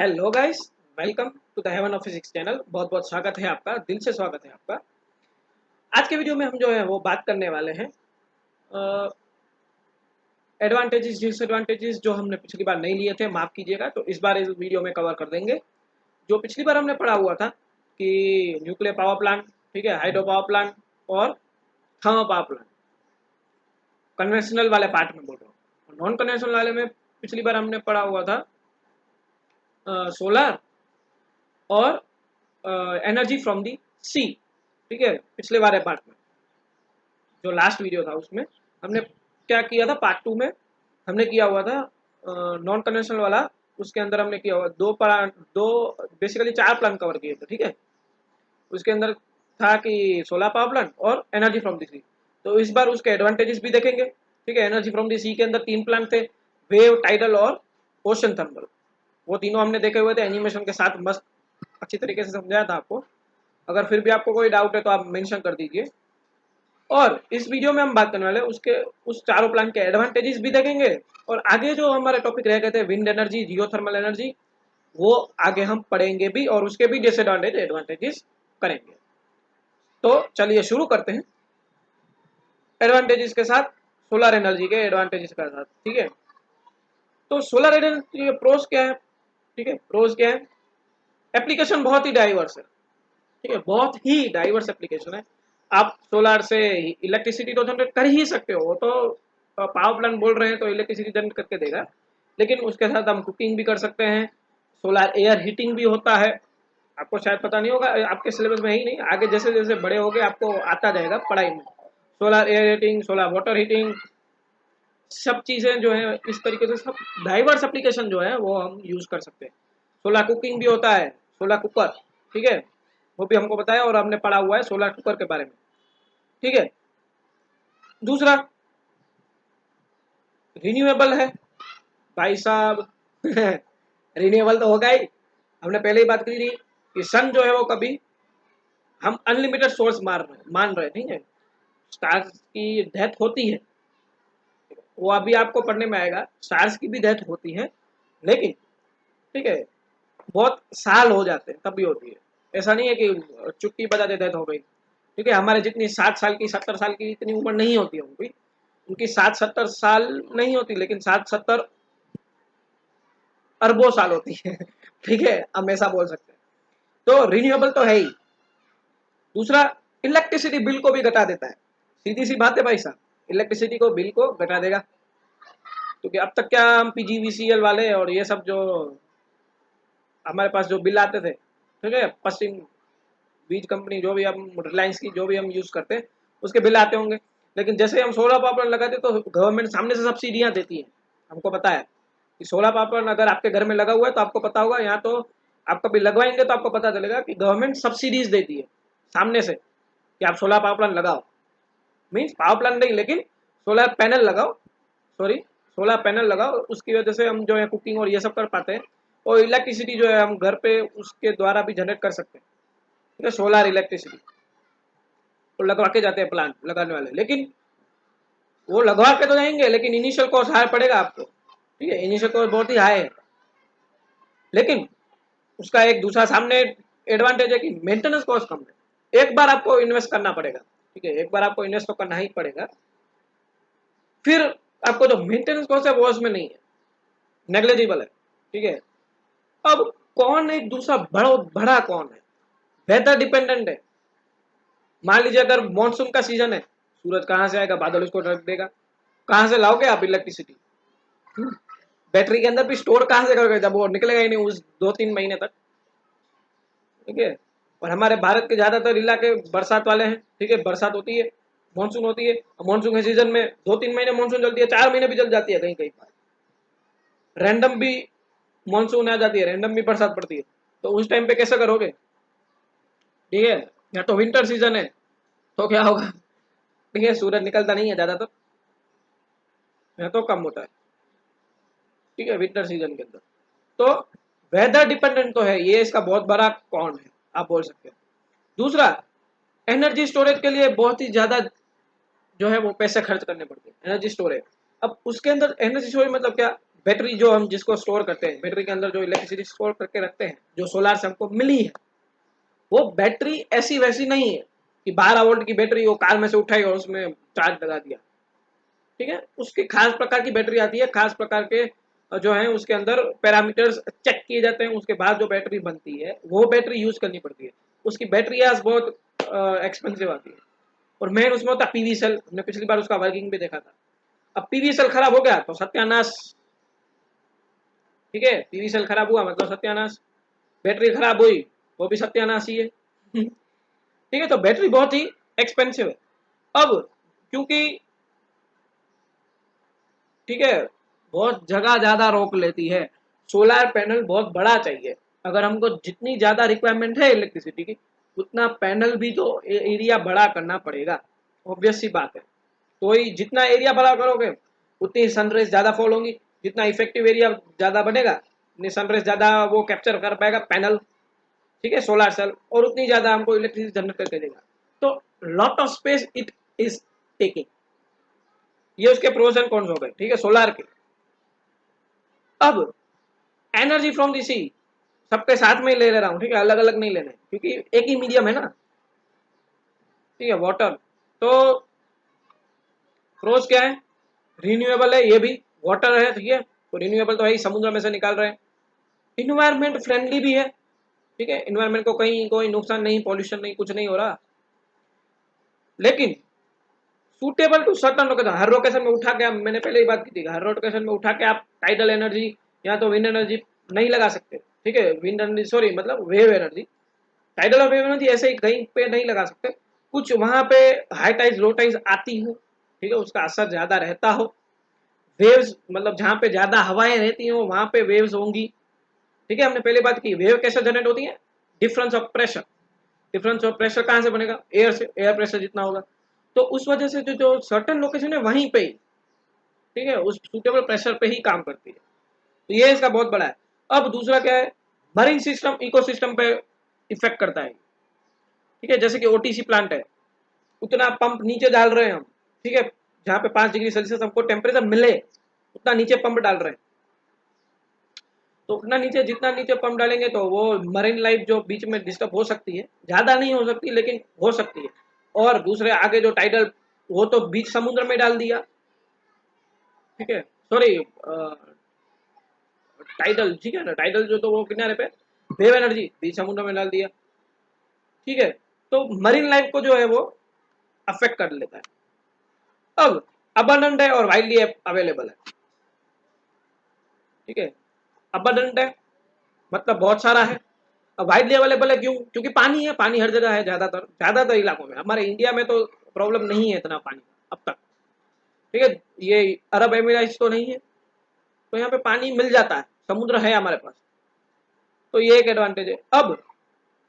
Hello guys, welcome to the heaven of physics channel. बहुत बहुत स्वागत है आपका, दिल से स्वागत है आपका। आज के वीडियो में हम जो है वो बात करने वाले हैं एडवांटेजेस डिसएडवांटेजेस जो हमने पिछली बार नहीं लिए थे, माफ़ कीजिएगा। तो इस बार इस वीडियो में कवर कर देंगे। जो पिछली बार हमने पढ़ा हुआ था कि न्यूक्लियर पावर प्लांट, ठीक है, हाइड्रो पावर प्लांट और थर्मल पावर प्लांट, कन्वेंशनल वाले पार्ट में बोल रहा हूँ। नॉन कन्वेंशनल वाले में पिछली बार हमने पढ़ा हुआ था सोलर और एनर्जी फ्रॉम दी सी, ठीक है। पिछले वाले पार्ट में जो लास्ट वीडियो था उसमें हमने क्या किया था, पार्ट 2 में हमने किया हुआ था नॉन कन्वेंशनल वाला। उसके अंदर हमने किया हुआ दो बेसिकली 4 प्लान कवर किए थे, ठीक है। उसके अंदर था कि सोलर पावर प्लांट और एनर्जी फ्रॉम दी सी। तो इस बार उसके एडवांटेजेस भी देखेंगे, ठीक है। एनर्जी फ्रॉम दी सी के अंदर 3 प्लांट थे, वेव, टाइडल और ओशन थर्मल। वो तीनों हमने देखे हुए थे एनिमेशन के साथ, मस्त अच्छी तरीके से समझाया था आपको। अगर फिर भी आपको कोई डाउट है तो आप मेंशन कर दीजिए। और इस वीडियो में हम बात करने वाले उसके उस चारों प्लांट के एडवांटेजेस भी देखेंगे। और आगे जो हमारे टॉपिक रह गए थे विंड एनर्जी, जियोथर्मल एनर्जी, वो आगे हम पढ़ेंगे भी और उसके भी डिसएडवांटेज एडवांटेजेस करेंगे। तो चलिए शुरू करते हैं एडवांटेजेस के साथ, सोलर एनर्जी के एडवांटेजेस के साथ, ठीक है। तो सोलर एनर्जी के प्रोस क्या है, ठीक है। प्रोस क्या है, एप्लीकेशन बहुत ही डाइवर्स है, ठीक है, बहुत ही डाइवर्स एप्लीकेशन है। आप सोलार से इलेक्ट्रिसिटी तो जनरेट कर ही सकते हो, वो तो पावर प्लांट बोल रहे हैं तो इलेक्ट्रिसिटी जनरेट करके देगा। लेकिन उसके साथ हम कुकिंग भी कर सकते हैं, सोलार एयर हीटिंग भी होता है। आपको शायद पता नहीं होगा, आपके सिलेबस में ही नहीं, आगे जैसे जैसे बड़े होगे आपको आता जाएगा पढ़ाई में। Solar air heating, solar water heating, सब चीज़ें जो है इस तरीके से सब डाइवर्स एप्लीकेशन जो है वो हम यूज़ कर सकते हैं। सोलर कुकिंग भी होता है, सोलर कुकर, ठीक है, वो भी हमको बताया और हमने पढ़ा हुआ है सोलर कुकर के बारे में, ठीक है। दूसरा, रिन्यूएबल है भाई साहब। रिन्यूएबल तो होगा ही, हमने पहले ही बात की थी कि सन जो है वो कभी हम अनलिमिटेड सोर्स मान रहे, ठीक है। स्टार्स की डेथ होती है, वो अभी आपको पढ़ने में आएगा, स्टार्स की भी डेथ होती है, लेकिन ठीक है बहुत साल हो जाते हैं तब भी होती है। ऐसा नहीं है कि चुटकी बजाते डेथ हो गई, ठीक है। हमारे जितनी 60 साल की 70 साल की इतनी उम्र नहीं होती है उनकी, उनकी 60-70 साल नहीं होती, लेकिन 60-70 अरबों साल होती है। ठीक है, हम ऐसा बोल सकते हैं। तो रिन्यूएबल तो है ही। दूसरा, इलेक्ट्रिसिटी बिल को भी घटा देता है, सीधी सी बात है भाई साहब, इलेक्ट्रिसिटी को बिल को घटा देगा। क्योंकि अब तक क्या हम पीजीवीसीएल वाले और ये सब जो हमारे पास जो बिल आते थे, ठीक है, पश्चिम बीज कंपनी जो भी हम, रिलायंस की जो भी हम यूज करते हैं, उसके बिल आते होंगे। लेकिन जैसे हम सोलर पावर प्लांट लगाते तो गवर्नमेंट सामने से सब्सिडियां देती है। हमको पता है कि सोलर पावर प्लांट अगर आपके घर में लगा हुआ है तो आपको पता होगा, यहाँ तो आप कभी लगवाएंगे तो आपको पता चलेगा कि गवर्नमेंट सब्सिडीज देती है सामने से कि आप सोलर पावर प्लांट लगाओ। मीन्स पावर प्लांट नहीं, लेकिन सोलर पैनल लगाओ, सॉरी, सोलर पैनल लगाओ। उसकी वजह से हम जो है कुकिंग और ये सब कर पाते हैं, और इलेक्ट्रिसिटी जो है हम घर पे उसके द्वारा भी जनरेट कर सकते हैं, ठीक है, सोलर इलेक्ट्रिसिटी। तो लगवा के जाते हैं प्लांट लगाने वाले, लेकिन वो लगवा के तो जाएंगे लेकिन इनिशियल कॉस्ट हाई पड़ेगा आपको, ठीक है, इनिशियल कॉस्ट बहुत ही हाई है। लेकिन उसका एक दूसरा सामने एडवांटेज है कि मेंटेनेंस कॉस्ट कम है। एक बार आपको इन्वेस्ट करना पड़ेगा, ठीक है, एक बार आपको इन्वेस्ट तो करना ही पड़ेगा। फिर आपको जो मेंटेनेंस कॉस्ट है वो उसमें नहीं है, नेग्लेजिबल है, ठीक है। अब कौन एक दूसरा बड़ा बड़ा कौन है, वेदर डिपेंडेंट है। मान लीजिए अगर मॉनसून का सीजन है, सूरज कहाँ से आएगा, बादल उसको ढक देगा। कहाँ से लाओगे आप इलेक्ट्रिसिटी, बैटरी के अंदर भी स्टोर कहाँ से करोगे जब वो निकलेगा ही नहीं उस 2-3 महीने तक, ठीक है। और हमारे भारत के ज्यादातर इलाके बरसात वाले हैं, ठीक है, बरसात होती है, मानसून होती है। मानसून के सीजन में 2-3 महीने मानसून चलती है, 4 महीने भी चल जाती है कहीं कहीं पर। रैंडम भी मानसून आ जाती है, रैंडम भी बरसात पड़ती है। तो उस टाइम पे कैसे करोगे, ठीक है। या तो विंटर सीजन है तो क्या होगा, ठीक है, सूरज निकलता नहीं है ज्यादातर, या तो कम होता है, ठीक है, विंटर सीजन के अंदर। तो वेदर डिपेंडेंट तो है, ये इसका बहुत बड़ा कौन है, आप बोल सकते हैं। दूसरा, एनर्जी स्टोरेज के लिए बहुत ही ज्यादा जो है वो पैसे खर्च करने पड़ते हैं, एनर्जी स्टोरेज। अब उसके अंदर एनर्जी स्टोरेज मतलब क्या, बैटरी जो हम जिसको स्टोर करते हैं, बैटरी के अंदर जो इलेक्ट्रिसिटी स्टोर करके रखते हैं, जो सोलार से हमको मिली है, वो बैटरी ऐसी वैसी नहीं है कि 12 वोल्ट की बैटरी वो कार में से उठाई और उसमें चार्ज लगा दिया। ठीक है, उसकी खास प्रकार की बैटरी आती है, खास प्रकार के जो है उसके अंदर पैरामीटर्स चेक किए जाते हैं, उसके बाद जो बैटरी बनती है वो बैटरी यूज करनी पड़ती है। उसकी बैटरी आज बहुत एक्सपेंसिव आती है, और मेन उसमें होता है पीवी सेल। हमने पिछली बार उसका वर्किंग भी देखा था। अब पीवी सेल खराब हो गया तो सत्यानाश। ठीक है, पीवी सेल खराब हुआ मतलब सत्यानाश, बैटरी खराब हुई वो भी सत्यानाश ही है। ठीक है, तो बैटरी बहुत ही एक्सपेंसिव है। अब क्योंकि ठीक है, बहुत जगह ज्यादा रोक लेती है, सोलर पैनल बहुत बड़ा चाहिए। अगर हमको जितनी ज्यादा रिक्वायरमेंट है इलेक्ट्रिसिटी की, उतना पैनल भी तो एरिया बड़ा करना पड़ेगा, ऑब्वियस सी बात है। तो ही जितना एरिया बड़ा करोगे उतनी सनरेज ज्यादा फॉल होंगी, जितना इफेक्टिव एरिया ज्यादा बनेगा उतनी सनरेज ज्यादा वो कैप्चर कर पाएगा पैनल। ठीक है, सोलर सेल, और उतनी ज्यादा हमको इलेक्ट्रिसिटी जनरेट करके देगा। तो lot of space it is taking. ये उसके प्रोज एंड कॉन्स हो गए, ठीक है, सोलार के। अब एनर्जी फ्रॉम दी सी, सबके साथ में ही ले रहा हूँ, ठीक है, अलग अलग नहीं लेने, क्योंकि एक ही मीडियम है ना। ठीक है, वाटर। तो प्रोज क्या है, रिन्यूएबल है ये भी, वाटर है, ठीक है, तो रिन्यूएबल तो है ही, समुद्र में से निकाल रहे हैं। इन्वायरमेंट फ्रेंडली भी है, ठीक है, इन्वायरमेंट को कहीं कोई नुकसान नहीं, पॉल्यूशन नहीं, कुछ नहीं हो रहा। लेकिन सूटेबल टू सर्टन लोकेशन, हर लोकेशन में उठा के, मैंने पहले ही बात की थी, हर लोकेशन में उठा के आप टाइडल एनर्जी या तो विंड एनर्जी नहीं लगा सकते। ठीक है, विंड एनर्जी सॉरी मतलब वेव एनर्जी, टाइडल और वेव एनर्जी ऐसे ही कहीं पे नहीं लगा सकते। कुछ वहां पे हाई टाइज लो टाइज आती हो, ठीक है, उसका असर ज्यादा रहता हो। वेव्स मतलब जहां पे ज्यादा हवाएं रहती हो वहां पे वेव्स होंगी। ठीक है, हमने पहले बात की वेव कैसे जनरेट होती है, difference of pressure. Difference of pressure कहाँ से बनेगा, एयर से, एयर प्रेशर जितना होगा। तो उस वजह से जो जो सर्टन लोकेशन है वहीं पे ही, ठीक है, उस सुटेबल प्रेशर पे ही काम करती है। तो ये इसका बहुत बड़ा है। अब दूसरा क्या है, मरीन सिस्टम इकोसिस्टम पे इफेक्ट करता है। ठीक है, जैसे कि ओटीसी प्लांट है, उतना पंप नीचे डाल रहे हैं हम। ठीक है, जहाँ पे 5 डिग्री सेल्सियस हमको टेम्परेचर मिले उतना नीचे पंप डाल रहे हैं। तो उतना नीचे, जितना नीचे पंप डालेंगे तो वो मरीन लाइफ जो बीच में डिस्टर्ब हो सकती है, ज्यादा नहीं हो सकती लेकिन हो सकती है। और दूसरे आगे जो टाइडल, वो तो बीच समुद्र में डाल दिया। ठीक है, सॉरी, टाइडल, ठीक है ना, टाइडल जो तो वो किनारे पे, वेव एनर्जी बीच समुद्र में डाल दिया। ठीक है, तो मरीन लाइफ को जो है वो अफेक्ट कर लेता है। अब अबंडेंट है और वाइडली अवेलेबल है। ठीक है, अबंडेंट है मतलब बहुत सारा है। अब वाइडली अवेलेबल है क्यों, क्योंकि पानी है, पानी हर जगह है, ज्यादातर इलाकों में। हमारे इंडिया में तो प्रॉब्लम नहीं है इतना पानी अब तक। ठीक है, ये अरब एमिराइट्स तो नहीं है, तो यहाँ पे पानी मिल जाता है, समुद्र है हमारे पास। तो ये एक एडवांटेज है। अब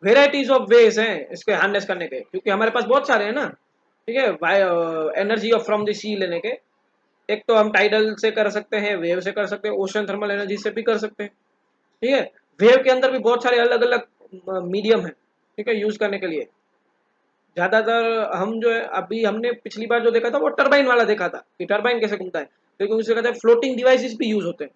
वेराइटीज ऑफ वेज हैं इसके हार्नेस करने के, क्योंकि हमारे पास बहुत सारे हैं ना। ठीक है, एनर्जी ऑफ फ्रॉम द सी लेने के, एक तो हम टाइडल से कर सकते हैं, वेव से कर सकते हैं, ओशन थर्मल एनर्जी से भी कर सकते हैं। ठीक है, वेव के अंदर भी बहुत सारे अलग अलग मीडियम है, ठीक है, यूज करने के लिए। ज्यादातर हम जो है, अभी हमने पिछली बार जो देखा था वो टरबाइन वाला देखा था कि टरबाइन कैसे घूमता है, लेकिन उससे कहते हैं फ्लोटिंग डिवाइसेस भी यूज होते हैं,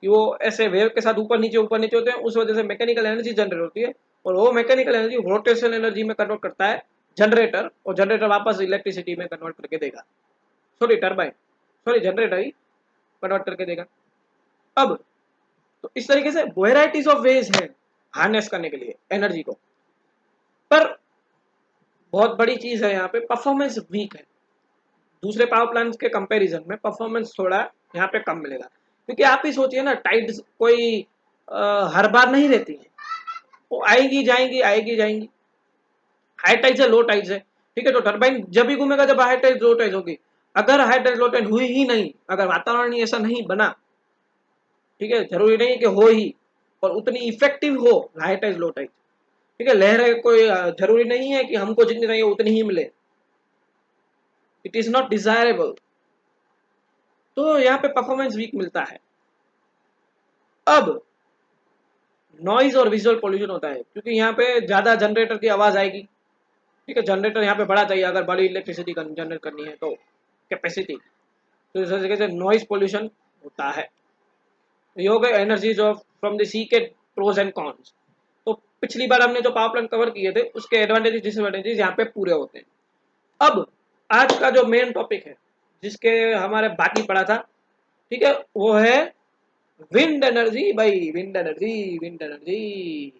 कि वो ऐसे वेव के साथ ऊपर नीचे होते हैं, उस वजह से मैकेनिकल एनर्जी जनरेट होती है, और वो मैकेनिकल एनर्जी रोटेशनल एनर्जी में कन्वर्ट करता है जनरेटर, और जनरेटर वापस इलेक्ट्रिसिटी में कन्वर्ट करके देगा। सॉरी टरबाइन, सॉरी जनरेटर ही कन्वर्ट करके देगा। अब तो इस तरीके से वेराइटीज ऑफ वेज है हार्नेस करने के लिए एनर्जी को। पर बहुत बड़ी चीज है यहाँ पे, परफॉर्मेंस वीक है। दूसरे पावर प्लांट्स के कंपैरिजन में परफॉर्मेंस थोड़ा यहाँ पे कम मिलेगा, क्योंकि आप ही सोचिए ना, टाइड कोई हर बार नहीं रहती है, वो आएगी जाएंगी आएगी जाएंगी। हाई टाइड है लो टाइड है, ठीक है, तो टर्बाइन जब भी घूमेगा जब हाई टाइड लो टाइड होगी। अगर हाई टाइड लो टाइड हुई ही नहीं, अगर वातावरण ही ऐसा नहीं बना, ठीक है, जरूरी नहीं है कि हो ही, और उतनी इफेक्टिव हो हाई टाइड लो टाइड। ठीक है, लहरें कोई जरूरी नहीं है कि हमको जितनी चाहिए उतनी ही मिले, इट इज नॉट डिजायरेबल। तो यहाँ पे परफॉर्मेंस वीक मिलता है। अब नॉइज और विजुअल पोल्यूशन होता है, क्योंकि यहाँ पे ज्यादा जनरेटर की आवाज आएगी। ठीक है, जनरेटर यहाँ पे बड़ा चाहिए, अगर बड़ी इलेक्ट्रिसिटी जनरेट करनी है तो कैपेसिटी, तो इस वजह से नॉइज पोल्यूशन होता है। ये हो गए एनर्जीज ऑफ फ्रॉम द सी के प्रोज एंड कॉन्स। तो पिछली बार हमने जो पावर प्लांट कवर किए थे उसके एडवांटेजेस डिसएडवांटेजेस यहाँ पे पूरे होते हैं। अब आज का जो मेन टॉपिक है जिसके हमारे बाकी पड़ा था, ठीक है, वो है विंड एनर्जी भाई, विंड एनर्जी, विंड एनर्जी।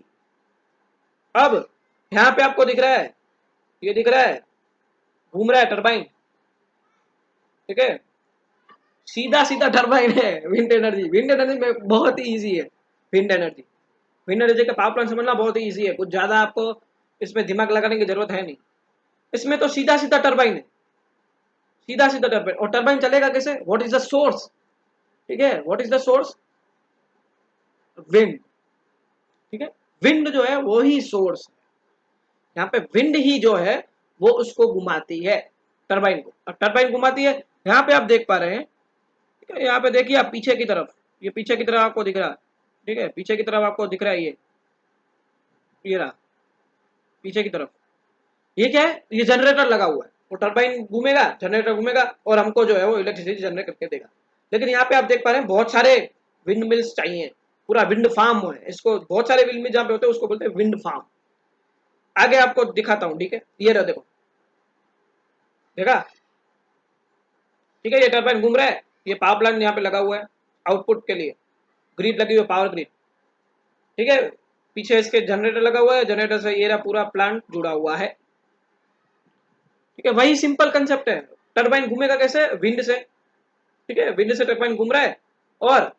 अब यहाँ पे आपको दिख रहा है, ये दिख रहा है, घूम रहा है टरबाइन, ठीक है, सीधा सीधा टरबाइन है विंड एनर्जी। विंड एनर्जी में बहुत ही इजी है विंड एनर्जी। विंड एनर्जी का पावर प्लांट समझना बहुत ही इजी है, कुछ ज्यादा आपको इसमें दिमाग लगाने की जरूरत है नहीं। इसमें तो सीधा सीधा टरबाइन है, सीधा सीधा टरबाइन। और टरबाइन चलेगा कैसे, व्हाट इज द सोर्स, ठीक है, what is the source, wind, ठीक है, विंड जो है वो ही सोर्स है। यहाँ पे विंड ही जो है वो उसको घुमाती है टरबाइन को, अब टरबाइन घुमाती है। यहाँ पे आप देख पा रहे हैं, ठीक है, यहाँ पे देखिए आप पीछे की तरफ, ये पीछे की तरफ आपको दिख रहा है, ठीक है, पीछे की तरफ आपको दिख रहा है, ये रहा पीछे की तरफ। ये क्या है, ये जनरेटर लगा हुआ है, वो टरबाइन घूमेगा, जनरेटर घूमेगा और हमको जो है वो इलेक्ट्रिसिटी जनरेट करके देगा। लेकिन यहाँ पे आप देख पा रहे हैं बहुत सारे विंड मिल्स चाहिए, पूरा विंड फार्म है इसको, बहुत सारे विंड मिल जहाँ पे होते हैं उसको बोलते हैं विंड फार्म। आगे आपको दिखाता हूँ, ठीक है, ये रहा, देखो, देखा, ठीक है, ये टरबाइन घूम रहा है, ये पावर प्लांट यहाँ पे लगा हुआ है आउटपुट के लिए, ग्रिड लगी हुई है, पावर ग्रिड, ठीक है, पीछे इसके जनरेटर लगा हुआ है, जनरेटर से ये रहा पूरा प्लांट जुड़ा हुआ है, ठीक है, वही सिंपल कंसेप्ट है। टरबाइन घूमेगा कैसे, विंड से, ठीक है, विंड से टरबाइन घूम रहा है और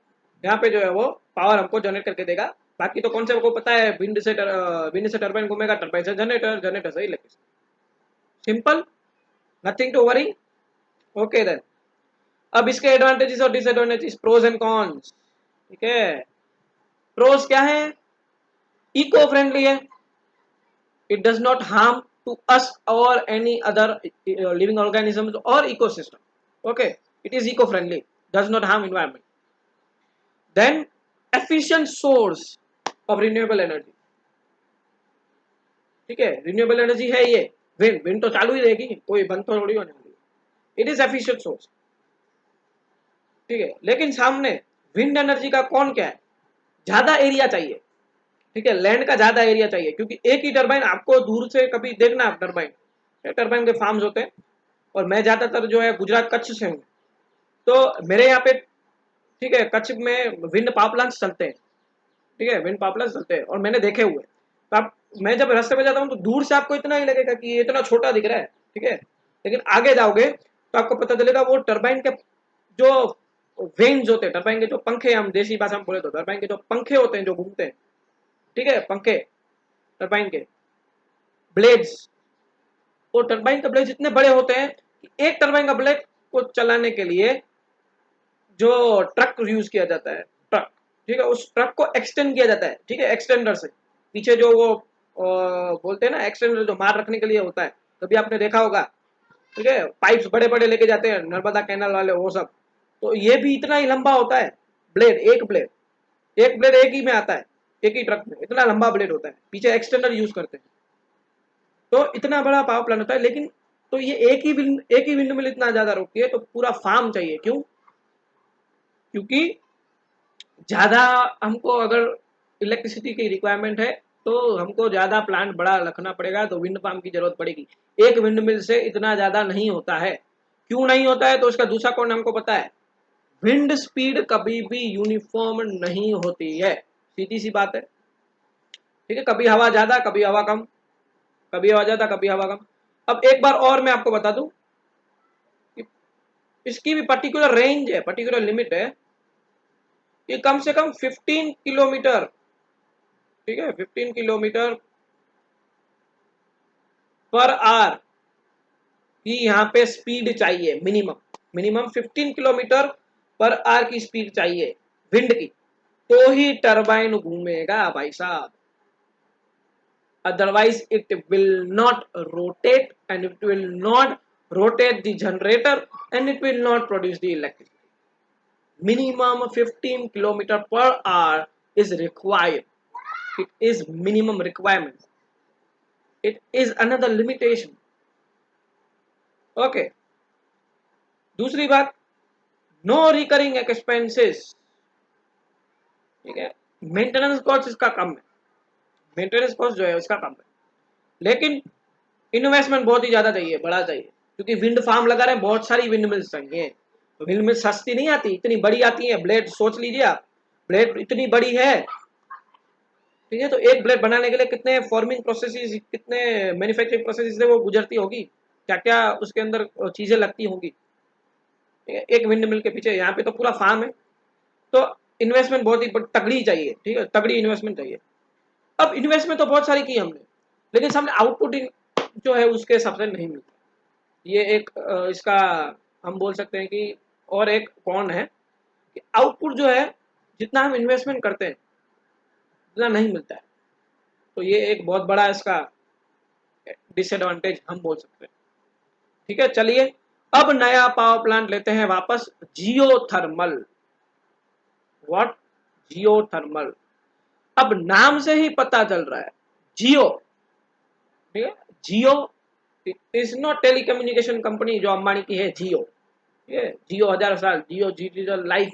यहाँ पे जो है वो पावर हमको जनरेट करके देगा। बाकी तो कॉन्सेप्ट को पता है, विंड से टरबाइन घूमेगा, टरबाइन से जनरेटर, जनरेटर से electricity, simple, nothing to worry. Okay then, अब इसके एडवांटेजेस और डिसएडवांटेजेस, प्रोज एंड कॉन्स, ठीक है। प्रोज क्या है, इको फ्रेंडली है, it does not harm to us or any other living organisms or ecosystem, okay, it is eco friendly, does not harm environment. Then efficient source of renewable energy, ठीक है, renewable energy है ये, wind, wind तो चालू ही रहेगी, कोई बंद तो थोड़ी होने वाली है, इट इज एफिशिएंट सोर्स, ठीक है। लेकिन सामने विंड एनर्जी का कौन क्या है, ज्यादा एरिया चाहिए, ठीक है, लैंड का ज्यादा एरिया चाहिए, क्योंकि एक ही टरबाइन आपको दूर से कभी देखना, आप टरबाइन, टरबाइन के फार्म्स होते हैं, और मैं ज्यादातर जो है गुजरात कच्छ से हूँ, तो मेरे यहाँ पे, ठीक है, कच्छ में विंड पावर प्लांट्स चलते हैं, ठीक है, विंड पावर प्लांट्स चलते हैं और मैंने देखे हुए। तो आप, मैं जब रास्ते में जाता हूँ तो दूर से आपको इतना ही लगेगा कि ये इतना छोटा दिख रहा है, ठीक है, लेकिन आगे जाओगे तो आपको पता चलेगा वो टरबाइन के जो वेन्स होते हैं, टरबाइन के जो पंखे, हम देसी भाषा में बोले तो टरबाइन के जो पंखे होते हैं जो घूमते हैं, ठीक है, पंखे, टरबाइन के ब्लेड्स, वो टरबाइन का ब्लेड इतने बड़े होते हैं कि एक टरबाइन का ब्लेड को चलाने के लिए जो ट्रक यूज किया जाता है, ट्रक, ठीक है, उस ट्रक को एक्सटेंड किया जाता है, ठीक है, एक्सटेंडर से, पीछे जो वो बोलते हैं ना एक्सटेंडर, जो माल रखने के लिए होता है, कभी आपने देखा होगा, ठीक है, पाइप्स बड़े बड़े लेके जाते हैं नर्मदा कैनाल वाले वो सब, तो ये भी इतना ही लंबा होता है, ब्लेड, एक ब्लेड, एक ब्लेड एक ही में आता है, एक ही ट्रक में इतना लंबा ब्लेड होता है, पीछे एक्सटेंडर यूज करते हैं, तो इतना बड़ा पावर प्लांट होता है। लेकिन तो ये एक ही विंड मिल इतना ज्यादा रोकती है, तो पूरा फार्म चाहिए, क्यों, क्योंकि ज्यादा हमको अगर इलेक्ट्रिसिटी की रिक्वायरमेंट है तो हमको ज्यादा प्लांट बड़ा रखना पड़ेगा, तो विंड फार्म की जरूरत पड़ेगी। एक विंड मिल से इतना ज्यादा नहीं होता है, क्यों नहीं होता है, तो उसका दूसरा कौन हमको पता है, विंड स्पीड कभी भी यूनिफॉर्म नहीं होती है, सीधी सी बात है, ठीक है, कभी हवा ज्यादा, कभी हवा कम, कभी हवा ज्यादा, कभी हवा कम। अब एक बार और मैं आपको बता दूं कि इसकी भी पर्टिकुलर रेंज है, पर्टिकुलर लिमिट है, ये कम से कम 15 किलोमीटर, ठीक है, 15 किलोमीटर पर आवर की यहाँ पे स्पीड चाहिए, minimum, minimum 15 kilometre per hour की स्पीड चाहिए विंड की, तो ही टरबाइन घूमेगा भाई साहब, otherwise it will not rotate, and it will not rotate the generator, and it will not produce the electricity. Minimum 15 kilometer per hour is required, it is minimum requirement, it is another limitation, okay। दूसरी बात, no recurring expenses, ठीक है, maintenance cost इसका कम है, maintenance cost जो है उसका कम है, लेकिन इन्वेस्टमेंट बहुत ही ज्यादा चाहिए, बड़ा चाहिए, क्योंकि विंड फार्म लगा रहे हैं, बहुत सारी विंड मिल्स चाहिए। तो विंड मिल सस्ती नहीं आती, इतनी बड़ी आती है, ब्लेड सोच लीजिए आप, ब्लेड इतनी बड़ी है, ठीक है, तो एक ब्लेड बनाने के लिए कितने फॉर्मिंग प्रोसेसेस, कितने मैन्युफैक्चरिंग प्रोसेस से वो गुजरती होगी, क्या क्या उसके अंदर चीजें लगती होंगी, ठीक है, एक विंड मिल के पीछे। यहाँ पे तो पूरा फार्म है, तो इन्वेस्टमेंट बहुत ही तगड़ी चाहिए, ठीक है, तगड़ी इन्वेस्टमेंट चाहिए। अब इन्वेस्टमेंट तो बहुत सारी की हमने, लेकिन सामने आउटपुट जो है उसके हिसाब से नहीं मिलता। ये एक इसका हम बोल सकते हैं कि और एक कौन है कि आउटपुट जो है जितना हम इन्वेस्टमेंट करते हैं उतना नहीं मिलता है, तो ये एक बहुत बड़ा इसका डिसएडवांटेज हम बोल सकते हैं। ठीक है, चलिए अब नया पावर प्लांट लेते हैं वापस, जियोथर्मल। व्हाट? जियोथर्मल। अब नाम से ही पता चल रहा है, जियो, ठीक है, जियो इज नॉट टेलीकम्युनिकेशन कंपनी जो अंबानी की है, जियो, ठीक है, जियो 1000 साल, Jio digital life,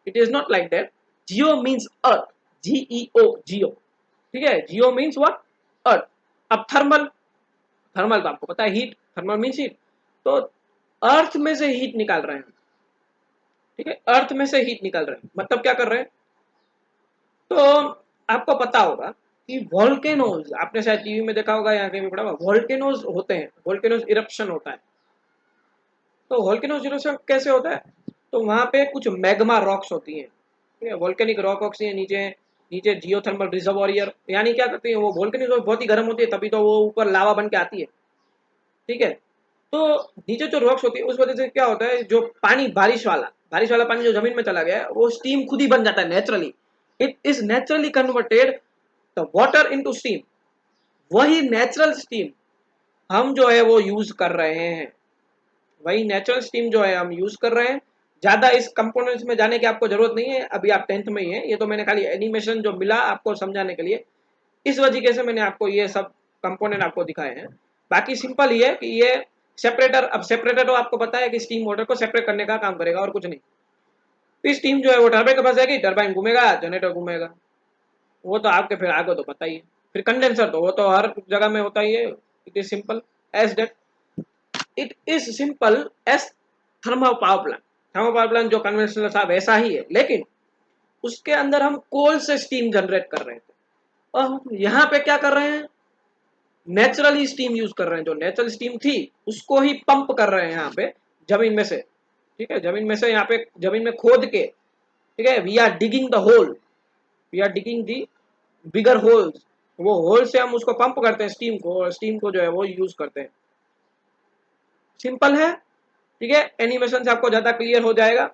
it is not like that. Geo means earth, G E O, geo, ठीक है, जियो मीन्स व्हाट? अर्थ। अब थर्मल, थर्मल तो आपको पता है हीट, थर्मल मीन्स हीट, तो अर्थ में से हीट निकाल रहे हैं, ठीक है, अर्थ में से हीट निकाल रहे हैं, मतलब क्या कर रहे हैं, तो आपको पता होगा कि वोल्केनोज, आपने शायद टीवी में देखा होगा, यहाँ कहीं भी पढ़ा होगा, वोल्केनोज होते हैं, वोल्केनोज इरप्शन होता है। तो वोल्केनोज इरप्शन कैसे होता है, तो वहां पे कुछ मैग्मा रॉक्स होती हैं, ठीक है, वोल्केनिक रॉक होती है नीचे, नीचे जियोथर्मल रिजर्वोयर, यानी क्या करती है वो वोल्केनिक रॉक बहुत ही गर्म होती है, तभी तो वो ऊपर लावा बन के आती है, ठीक है। तो नीचे जो रॉक्स होती है उस वजह से क्या होता है, जो पानी बारिश वाला पानी जो जमीन में चला गया है वो स्टीम खुद ही बन जाता है naturally, it is naturally converted the water into steam. वही नेचुरल स्टीम हम जो है वो यूज कर रहे हैं, वही नेचुरल स्टीम जो है हम यूज कर रहे हैं। ज्यादा इस कंपोनेंट्स में जाने की आपको जरूरत नहीं है, अभी आप 10th में ही है, ये तो मैंने खाली एनिमेशन जो मिला आपको समझाने के लिए, इस वजह से मैंने आपको ये सब कंपोनेंट आपको दिखाए हैं। बाकी सिंपल ही है कि ये सेपरेटर, अब सेपरेटर तो आपको पता है कि स्टीम वाटर को सेपरेट करने का काम करेगा और कुछ नहीं। फिर स्टीम जो है वो टरबाइन के पास जाएगी, टरबाइन घूमेगा, जनरेटर घूमेगा, वो तो आपके फिर आगे तो पता ही है। फिर कंडेंसर तो वो तो हर जगह में होता ही है, it is simple as that, it is simple as thermal power plant. Thermal power plant जो कन्वेंशनल था वैसा ही है, लेकिन उसके अंदर हम कोल से स्टीम जनरेट कर रहे थे, और हम यहाँ पे क्या कर रहे हैं, नेचुरली स्टीम यूज कर रहे हैं, जो नेचुरल स्टीम थी उसको ही पंप कर रहे हैं यहाँ पे जमीन में से, ठीक है, जमीन में से यहाँ पे जमीन में खोद के, ठीक है, we are digging the hole, we are digging the bigger holes, वो होल से हम उसको पंप करते हैं स्टीम को, और स्टीम को जो है वो यूज करते हैं। सिंपल है, ठीक है, एनिमेशन से आपको ज्यादा क्लियर हो जाएगा,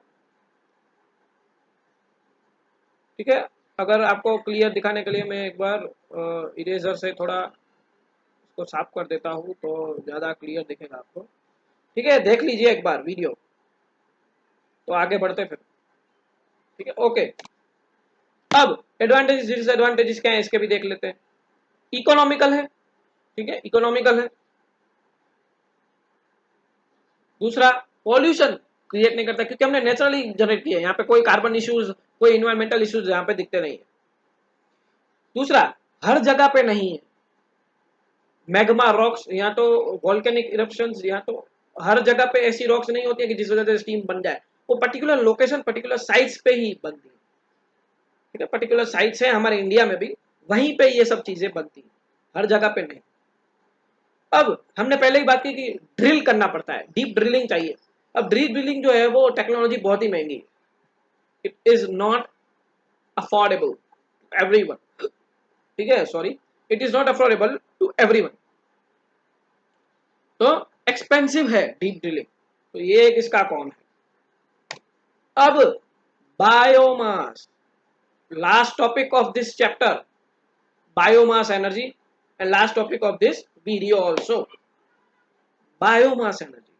ठीक है। अगर आपको क्लियर दिखाने के लिए मैं एक बार इरेजर से थोड़ा इसको साफ कर देता हूँ तो ज्यादा क्लियर दिखेगा आपको, ठीक है, देख लीजिए एक बार वीडियो, तो आगे बढ़ते फिर, ठीक है, ओके। अब एडवांटेजेस डिसएडवांटेजेस क्या है इसके भी देख लेते हैं। इकोनॉमिकल है, ठीक है, इकोनॉमिकल है। दूसरा, पॉल्यूशन क्रिएट नहीं करता, क्योंकि हमने नेचुरली जनरेट किया है, यहाँ पे कोई कार्बन इश्यूज, कोई इन्वायरमेंटल इश्यूज यहाँ पे दिखते नहीं है। दूसरा, हर जगह पे नहीं है, मैग्मा रॉक्स, यहाँ तो वोल्केनिक इरप्शंस, यहाँ तो हर जगह पे ऐसी रॉक्स नहीं होती है कि जिस वजह से स्टीम बन जाए, वो पर्टिकुलर लोकेशन, पर्टिकुलर साइट्स पे ही बनती है, ठीक है, पर्टिकुलर साइट्स है हमारे इंडिया में भी, वहीं पे ये सब चीजें बनती है, हर जगह पे नहीं। अब हमने पहले ही बात की कि ड्रिल करना पड़ता है, डीप ड्रिलिंग चाहिए। अब डीप ड्रिलिंग जो है वो टेक्नोलॉजी बहुत ही महंगी है, it is not affordable to everyone, ठीक है, sorry, it is not affordable to everyone, तो एक्सपेंसिव है डीप ड्रिलिंग, तो ये एक इसका कौन है। अब biomass, last topic of this chapter, biomass energy, and last topic of this video also, biomass energy,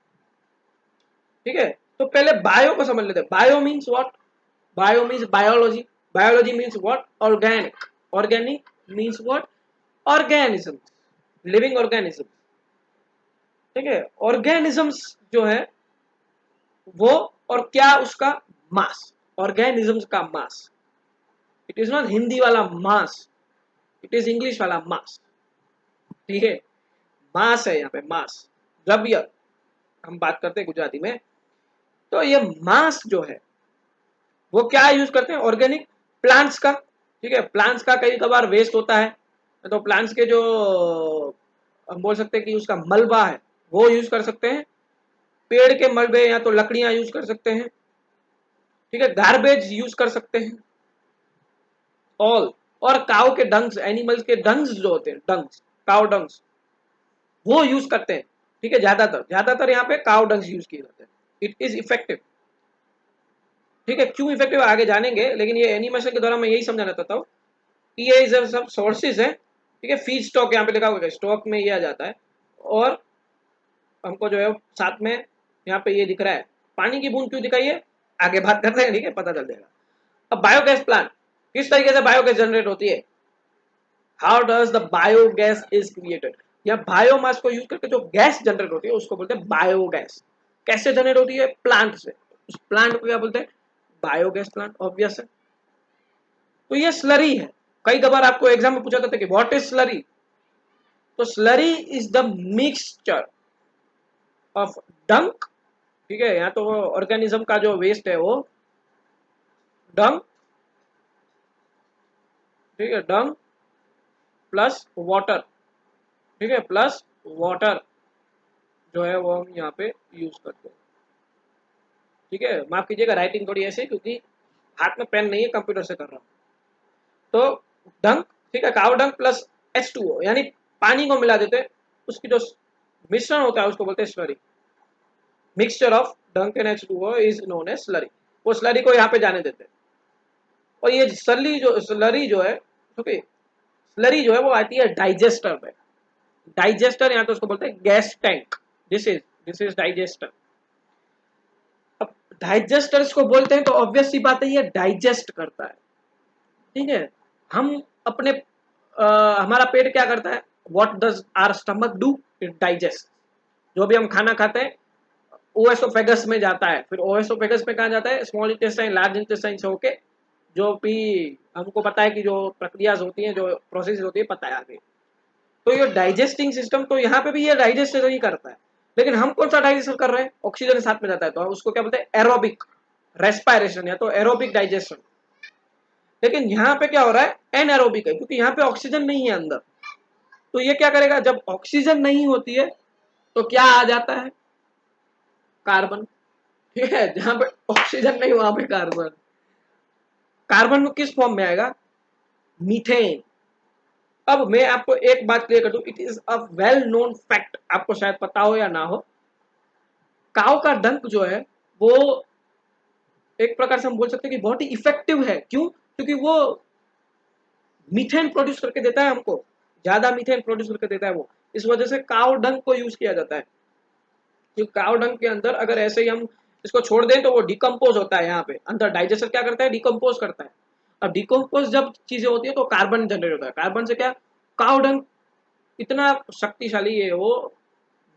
ठीक है। तो पहले बायो को समझ लेते हैं, bio means what, bio means biology, biology means what, organic, organic means what, organism, living organism, ठीक है, ऑर्गेनिजम्स जो है वो, और क्या उसका मास, ऑर्गेनिजम्स का मास, इट इज नॉट हिंदी वाला मास, इट इज इंग्लिश वाला मास। ठीक है, मास है यहाँ पे, मास द्रव्य हम बात करते हैं गुजराती में। तो ये मास जो है वो क्या यूज करते हैं, ऑर्गेनिक प्लांट्स का। ठीक है, प्लांट्स का कई कबार वेस्ट होता है, तो प्लांट्स के जो हम बोल सकते हैं कि उसका मलबा है वो यूज कर सकते हैं, पेड़ के मलबे या तो लकड़ियां यूज कर सकते हैं। ठीक है, गार्बेज यूज कर सकते हैं ऑल, और काउ के डंग्स, एनिमल्स के डंग्स जो होते हैं, डंग्स, काउ डंग्स, वो यूज करते हैं। ठीक है, ज्यादातर यहाँ पे काउ डंग्स यूज किए जाते हैं। It is effective. ठीक है, क्यों इफेक्टिव आगे जानेंगे, लेकिन ये एनिमेशन के दौरान मैं यही समझाना चाहता हूँ कि ये सब सोर्सेज है। ठीक है, फीड स्टॉक यहाँ पे लिखा हुआ है, स्टॉक में ये आ जाता है। और हमको जो है साथ में यहाँ पे ये दिख रहा है, पानी की बूंद क्यों दिखाई है, आगे बात करते हैं। ठीक है, पता चल जाएगा। अब बायोगैस प्लांट किस तरीके से बायोगैस जनरेट होती है, how does the biogas is created, या बायोमास को यूज करके जो गैस जनरेट होती है उसको बोलते हैं बायोगैस। कैसे जनरेट होती है, प्लांट से। उस प्लांट को क्या बोलते हैं, बायोगैस प्लांट, ऑब्वियस है। तो ये स्लरी है। कई बार आपको एग्जाम में पूछा जाता है कि व्हाट इज स्लरी, तो slurry is the mixture of डंक, ठीक है, यहाँ तो ऑर्गेनिज्म का जो वेस्ट है वो डंक, ठीक है, डंक प्लस वाटर। ठीक है, प्लस वाटर जो है वो हम यहाँ पे यूज करते हैं। ठीक है, माफ कीजिएगा राइटिंग थोड़ी ऐसे, क्योंकि हाथ में पेन नहीं है, कंप्यूटर से कर रहा हूँ। तो डंक, ठीक है, काव डंक प्लस H2O, यानी पानी को मिला देते हैं, उसकी जो मिश्रण होता है उसको बोलते हैं slurry. Mixture of dung and H2O is known as slurry. वो स्लरी को यहाँ पे जाने देते हैं। और ये स्लरी जो है, ओके, स्लरी जो है वो आती है डाइजेस्टर में। डाइजेस्टर यहाँ तो उसको बोलते हैं gas tank. This is digester. अब डाइजेस्टर्स को बोलते हैं तो ऑब्वियस सी बात है ये डाइजेस्ट करता है। ठीक है, हम अपने हमारा पेट क्या करता है, what does our stomach do, it digest. जो भी हम खाना खाते हैं ओएसोफेगस में जाता है, फिर ओएसोफेगस में कहाँ जाता है, स्मॉल इंटेस्टाइन, लार्ज इंटेस्टाइन से होके, जो भी हमको पता है कि जो प्रक्रिया होती है, जो प्रोसेस होती है, पता है आगे। तो ये डाइजेस्टिंग सिस्टम, तो यहाँ पे भी ये डाइजेस्ट ही करता है। लेकिन हम कौन सा डाइजेशन कर रहे हैं, ऑक्सीजन साथ में जाता है, तो उसको क्या बोलते हैं, एरोबिक रेस्पायरेशन या तो एरोबिक डाइजेशन। लेकिन यहाँ पे क्या हो रहा है, एनएरोबिक है, क्योंकि यहाँ पे ऑक्सीजन नहीं है अंदर। तो ये क्या करेगा, जब ऑक्सीजन नहीं होती है तो क्या आ जाता है, कार्बन। ठीक है, जहां पे ऑक्सीजन नहीं वहां पे कार्बन। कार्बन किस फॉर्म में आएगा, मीथेन। अब मैं आपको एक बात क्लियर कर दूं, it is a well known fact, आपको शायद पता हो या ना हो, काव का डंक जो है वो एक प्रकार से हम बोल सकते हैं कि बहुत ही इफेक्टिव है। क्यों, क्योंकि वो मीथेन प्रोड्यूस करके देता है हमको, ज्यादा मीथेन प्रोड्यूस करके देता है वो। इस वजह से काव डंक को यूज किया जाता है। क्योंकि काव डंक के अंदर अगर ऐसे ही हम इसको छोड़ दें तो वो डिकम्पोज होता है, यहाँ पे अंदर डाइजेस्टर क्या करता है, डिकम्पोज करता है। अब डिकम्पोज जब चीजें होती है तो कार्बन जनरेट होता है। कार्बन से क्या, काव डंक इतना शक्तिशाली है वो,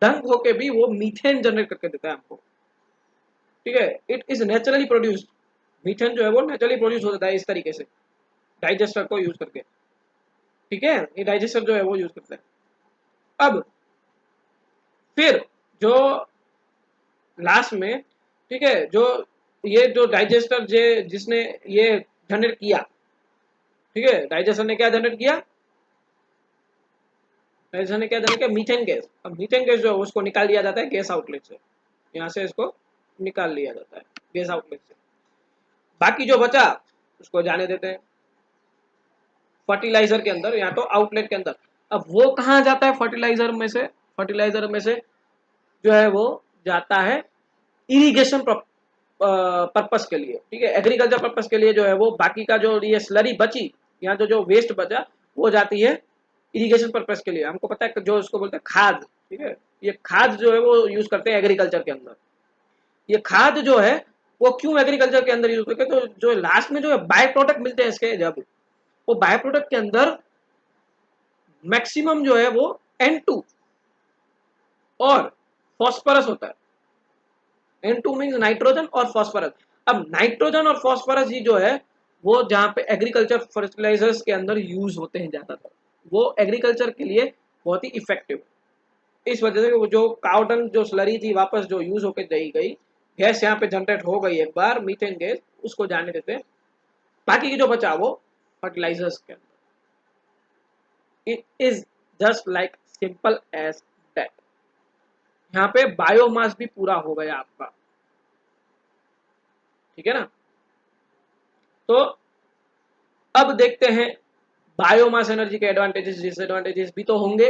डंक होके भी वो मीथेन जनरेट करके देता है हमको। ठीक है, it is naturally produced. Methane जो है वो नेचुरली प्रोड्यूस हो जाता है इस तरीके से, डाइजेस्टर को यूज करके। ठीक है, ये डाइजेस्टर जो है वो यूज करता है। अब फिर जो लास्ट में, ठीक है, जो ये जो डाइजेस्टर जिसने ये जनरेट किया, ठीक है, डाइजेस्टर ने क्या जनरेट किया, डाइजेस्टर ने क्या जनरेट किया, मीथेन गैस। अब मीथेन गैस जो है उसको निकाल लिया जाता है गैस आउटलेट से, यहाँ से इसको निकाल लिया जाता है गैस आउटलेट से। बाकी जो बचा उसको जाने देते हैं फर्टिलाइजर के अंदर या तो आउटलेट के अंदर। अब वो कहाँ जाता है, फर्टिलाइजर में से जो है वो जाता है इरिगेशन पर्पस के लिए। ठीक है, एग्रीकल्चर पर्पस के लिए जो है वो, बाकी का जो ये स्लरी बची, यहाँ जो वेस्ट बचा वो जाती है इरिगेशन पर्पस के लिए। हमको पता है जो उसको बोलते हैं खाद। ठीक है, ये खाद जो है वो यूज करते हैं एग्रीकल्चर के अंदर। ये खाद जो है वो क्यों एग्रीकल्चर के अंदर यूज करते हैं, तो जो लास्ट में जो है बाय प्रोडक्ट मिलते हैं इसके, जब वो बाय प्रोडक्ट के अंदर मैक्सिमम जो है वो N2 और फॉस्फोरस होता है। N2 मीन्स नाइट्रोजन और फॉस्फोरस। अब नाइट्रोजन और फॉस्फोरस ही जो है वो जहाँ पे एग्रीकल्चर फर्टिलाइजर्स के अंदर यूज होते हैं ज़्यादातर, वो एग्रीकल्चर के लिए बहुत ही इफेक्टिव। इस वजह से वो जो काउडंग जो स्लरी थी वापस जो यूज होकर दी गई, गैस यहाँ पे जनरेट हो गई एक बार, मीथेन गैस, उसको जाने देते हैं। बाकी की जो बचा वो फर्टिलाइजर्स के अंदर। It is just like simple as that. यहाँ पे बायोमास भी पूरा हो गया आपका, ठीक है ना। तो अब देखते हैं बायोमास एनर्जी के एडवांटेजेस डिसएडवांटेजेस भी तो होंगे,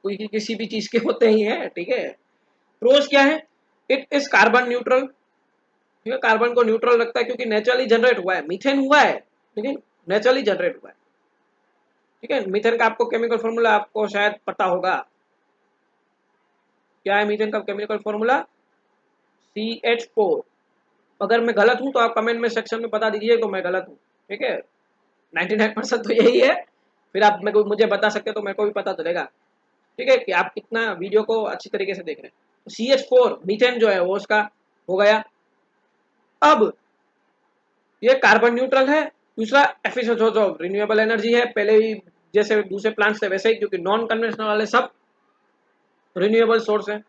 कोई किसी भी चीज के होते ही है, ठीक है। प्रोस क्या है? इट इज कार्बन न्यूट्रल, ठीक है, कार्बन को न्यूट्रल रखता है क्योंकि नेचुरली जनरेट हुआ है, मीथेन हुआ है लेकिन नेचुरली जनरेट हुआ है, ठीक है। मीथेन का आपको केमिकल फॉर्मूला आपको शायद पता होगा, क्या है मीथेन का केमिकल फॉर्मूला? CH4। अगर मैं गलत हूं तो आप कमेंट में सेक्शन में बता दीजिए तो मैं गलत हूं, ठीक है। 99% तो यही है, फिर आप मेरे को मुझे बता सकते हो तो मेरे को भी पता चलेगा, ठीक है, कि आप कितना वीडियो को अच्छी तरीके से देख रहे हैं। CH4 मीथेन जो है वो उसका हो गया। अब ये कार्बन न्यूट्रल है। दूसरा efficient source of renewable energy है, पहले ही जैसे दूसरे प्लांट्स थे वैसे ही, क्योंकि नॉन कन्वेंशनल वाले सब रिन्यूएबल सोर्स है।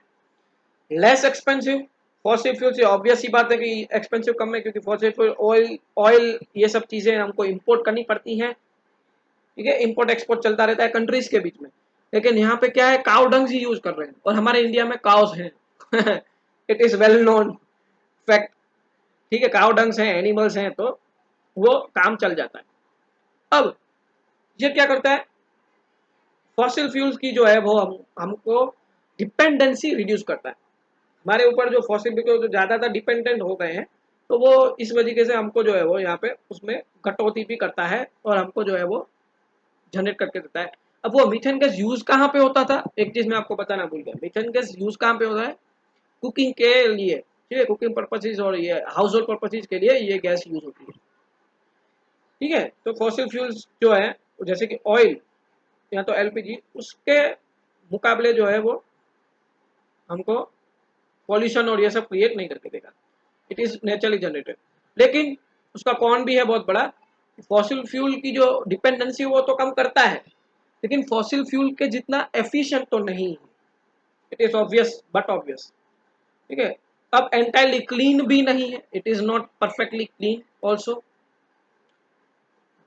लेस एक्सपेंसिव, फॉसिल फ्यूल से ऑब्वियस ही बात है कि एक्सपेंसिव कम है, क्योंकि फॉसिल फ्यूल ऑयल ऑयल ये सब चीजें हमको इंपोर्ट करनी पड़ती हैं, ठीक है, इंपोर्ट एक्सपोर्ट चलता रहता है कंट्रीज के बीच में। लेकिन यहाँ पे क्या है, काउ डंग ही यूज कर रहे हैं, और हमारे इंडिया में काउस हैं it is well known fact, ठीक है, काउ डंग्स हैं, एनिमल्स हैं, तो वो काम चल जाता है। अब ये क्या करता है, फॉसिल फ्यूल्स की जो है वो हमको डिपेंडेंसी रिड्यूस करता है। हमारे ऊपर जो फॉसिल फ्यूल जो ज्यादातर डिपेंडेंट हो गए हैं, तो वो इस वजह से हमको जो है वो यहाँ पे उसमें कटौती भी करता है, और हमको जो है वो जनरेट करके देता है। अब वो मीथेन गैस यूज कहाँ पे होता था, एक चीज मैं आपको बताना भूल गया, मीथेन गैस यूज कहाँ पे होता है? कुकिंग के लिए, ठीक है, कुकिंग पर्पसेज और ये हाउस होल्ड पर्पसेज के लिए ये गैस यूज होती है, ठीक है। तो फॉसिल फ्यूल्स जो है जैसे कि ऑयल या तो LPG, उसके मुकाबले जो है वो हमको पॉल्यूशन और ये सब क्रिएट नहीं करके देगा, इट इज नेचुरली जनरेटेड। लेकिन उसका कौन भी है बहुत बड़ा, फॉसिल फ्यूल की जो डिपेंडेंसी वो तो कम करता है, लेकिन फॉसिल फ्यूल के जितना एफिशिएंट तो नहीं है, it is obvious but obvious, ठीक है। अब एंटायरली क्लीन भी नहीं है, it is not perfectly clean also.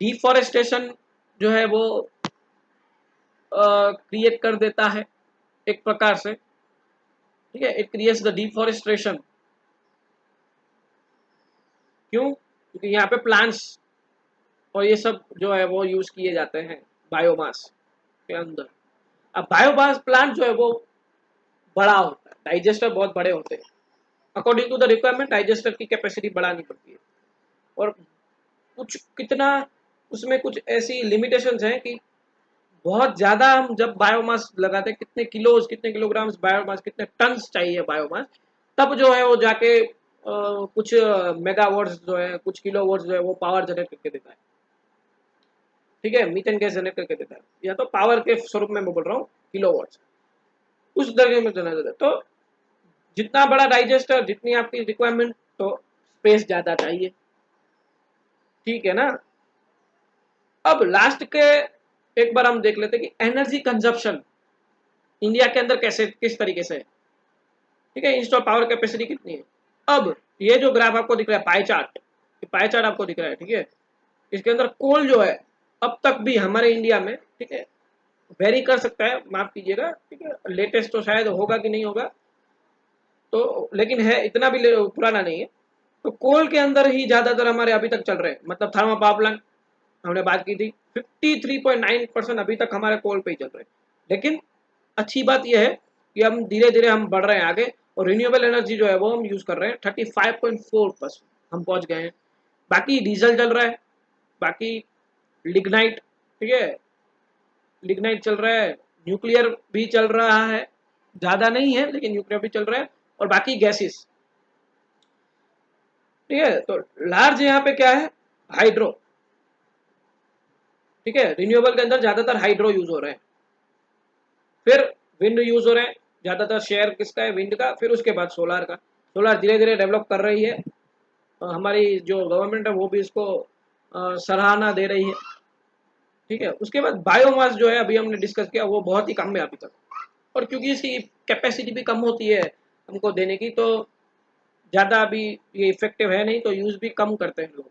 Deforestation जो है वो क्रिएट कर देता है एक प्रकार से, ठीक है, इट क्रिएट्स द डिफॉरेस्टेशन। क्यों? क्योंकि यहाँ पे प्लांट्स और ये सब जो है वो यूज किए जाते हैं बायोमास के अंदर। अब बायोमास प्लांट जो है वो बड़ा होता है, डाइजेस्टर बहुत बड़े होते हैं, according to the requirement digester की कैपेसिटी बढ़ानी पड़ती है, और कुछ कितना उसमें कुछ ऐसी लिमिटेशंस हैं कि बहुत ज्यादा हम जब बायोमास लगाते हैं, कितने किलोग्राम्स बायोमास, कितने टन्स चाहिए बायोमास, तब जो है वो जाके कुछ मेगावाट्स जो है, कुछ किलोवाट्स जो है वो पावर जनरेट करके देता है, ठीक है, मीथेन गैस जनरेट करके देता है, या तो पावर के स्वरूप में मैं बोल रहा हूँ किलोवाट्स, उस दर्जे में जनरेट देता है। तो जितना बड़ा डाइजेस्टर, जितनी आपकी रिक्वायरमेंट, तो स्पेस ज्यादा चाहिए, ठीक है ना। अब लास्ट के एक बार हम देख लेते हैं कि एनर्जी कंजप्शन इंडिया के अंदर कैसे किस तरीके से है, ठीक है, इंस्टॉल पावर कैपेसिटी कितनी है। अब ये जो ग्राफ आपको दिख रहा है, पाई चार्ट आपको दिख रहा है, ठीक है, इसके अंदर कोल जो है अब तक भी हमारे इंडिया में, ठीक है, वेरी कर सकता है, माफ कीजिएगा, ठीक है, लेटेस्ट तो शायद होगा कि नहीं होगा, तो लेकिन है, इतना भी पुराना नहीं है। तो कोल के अंदर ही ज्यादातर हमारे अभी तक चल रहे हैं, मतलब थर्मल पावर प्लांट हमने बात की थी, 53.9% अभी तक हमारे कोल पे ही चल रहे हैं। लेकिन अच्छी बात यह है कि हम धीरे धीरे हम बढ़ रहे हैं आगे, और रिन्यूएबल एनर्जी जो है वो हम यूज कर रहे हैं, 35.4% हम पहुंच गए हैं। बाकी डीजल चल रहा है, बाकी लिग्नाइट, ठीक है, लिग्नाइट चल रहा है, न्यूक्लियर भी चल रहा है, ज्यादा नहीं है लेकिन न्यूक्लियर भी चल रहा है, और बाकी गैसेस, ठीक है। तो लार्ज यहाँ पे क्या है, हाइड्रो, ठीक है, रिन्यूएबल के अंदर ज्यादातर हाइड्रो यूज हो रहे हैं, फिर विंड यूज हो रहे हैं, ज्यादातर शेयर किसका है, विंड का, फिर उसके बाद सोलार का। सोलार धीरे धीरे डेवलप कर रही है, हमारी जो गवर्नमेंट है वो भी इसको सराहना दे रही है। ठीक है, उसके बाद बायोमास जो है अभी हमने डिस्कस किया वो बहुत ही कम है अभी तक, और क्योंकि इसकी कैपेसिटी भी कम होती है हमको देने की, तो ज़्यादा अभी ये इफेक्टिव है नहीं, तो यूज़ भी कम करते हैं लोग,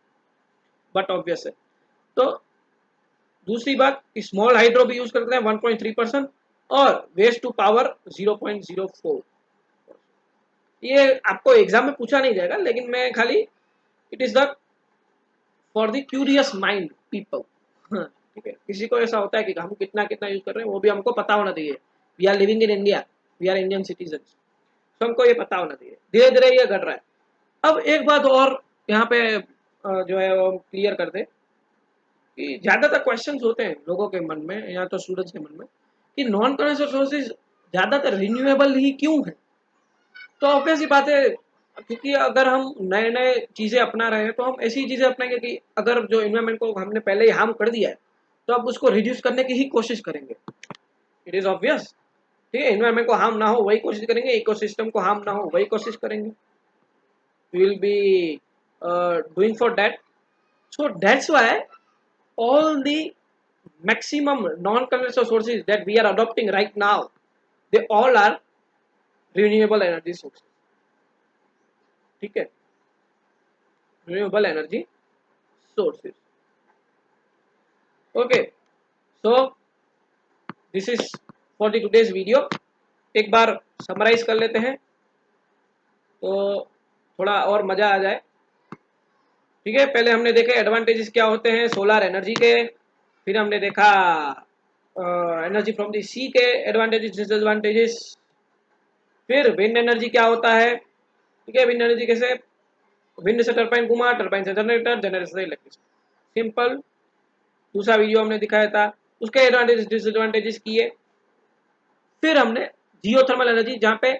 बट ऑब्वियस है। तो दूसरी बात, स्मॉल हाइड्रो भी यूज करते हैं 1.3%, और वेस्ट टू पावर 0.04। ये आपको एग्जाम में पूछा नहीं जाएगा, लेकिन मैं खाली, it is the for the curious mind people. ठीक है, किसी को ऐसा होता है कि हम कितना कितना यूज कर रहे हैं, वो भी हमको पता होना चाहिए। We are living in India, we are Indian citizen, तो हमको ये पता होना चाहिए। धीरे धीरे ये घट रहा है। अब एक बात और यहाँ पे जो है वो क्लियर कर दे कि ज्यादातर क्वेश्चंस होते हैं लोगों के मन में या तो स्टूडेंट्स के मन में कि नॉन कन्वेंशनल सोर्सेज ज्यादातर रिन्यूएबल ही क्यों है। तो ऑब्वियस ही बात है, क्योंकि अगर हम नए नए चीजें अपना रहे हैं तो हम ऐसी चीजें अपनाएंगे कि अगर जो इन्वायरमेंट को हमने पहले ही हार्म कर दिया है तो अब उसको रिड्यूस करने की ही कोशिश करेंगे। It is obvious. ठीक है, इन्वायरमेंट को हार्म ना हो वही कोशिश करेंगे, इकोसिस्टम को हार्म ना हो वही कोशिश करेंगे। We will be doing for that. So that's why all the maximum non-conventional sources that we are adopting right now, they all are renewable energy sources. ठीक है, renewable energy sources. Okay, so this is for the today's video. एक बार summarise कर लेते हैं तो थोड़ा और मजा आ जाए। ठीक है, पहले हमने देखे एडवांटेजेस क्या होते हैं सोलर एनर्जी के, फिर हमने देखा एनर्जी फ्रॉम द सी के एडवांटेजेस डिसएडवांटेजेस, फिर विंड एनर्जी क्या होता है। ठीक है, विंड एनर्जी कैसे, विंड से टरबाइन घुमा, टरबाइन से जनरेटर, जनरेटर से इलेक्ट्रिसिटी, सिंपल। दूसरा वीडियो हमने दिखाया था, उसके एडवांटेजेस डिसएडवांटेजेस किए। फिर हमने जियोथर्मल एनर्जी, जहाँ पे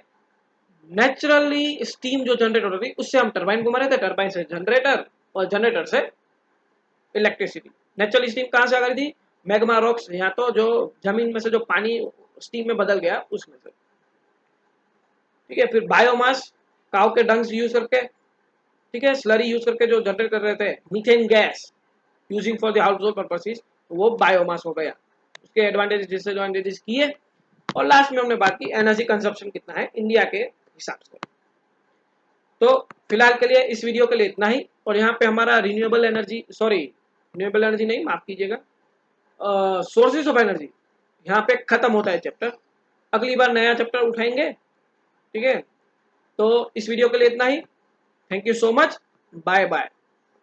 नेचुरली स्टीम जो जनरेट हो रही थी उससे हम टरबाइन घुमा रहे थे, टरबाइन से जनरेटर और जनरेटर से इलेक्ट्रिसिटी। नेचुरल स्टीम कहाँ से आ रही थी, मैग्मा रॉक्स, यहाँ तो जो जमीन में से जो पानी स्टीम में बदल गया उसमें से। ठीक है, फिर बायोमास, काव के डंग्स यूज करके, ठीक है, स्लरी यूज करके जो जनरेट कर रहे थे methane gas using for the house hold purposes, वो बायोमास हो गया। उसके एडवांटेजेस डिसएडवांटेजेस किए, और लास्ट में हमने बात की एनर्जी कंजप्शन कितना है इंडिया के हिसाब से। तो फिलहाल के लिए इस वीडियो के लिए इतना ही, और यहाँ पे हमारा renewable energy, sorry renewable energy नहीं, माफ कीजिएगा, सोर्सेज ऑफ एनर्जी यहाँ पे खत्म होता है चैप्टर। अगली बार नया चैप्टर उठाएंगे। ठीक है, तो इस वीडियो के लिए इतना ही। Thank you so much, bye bye.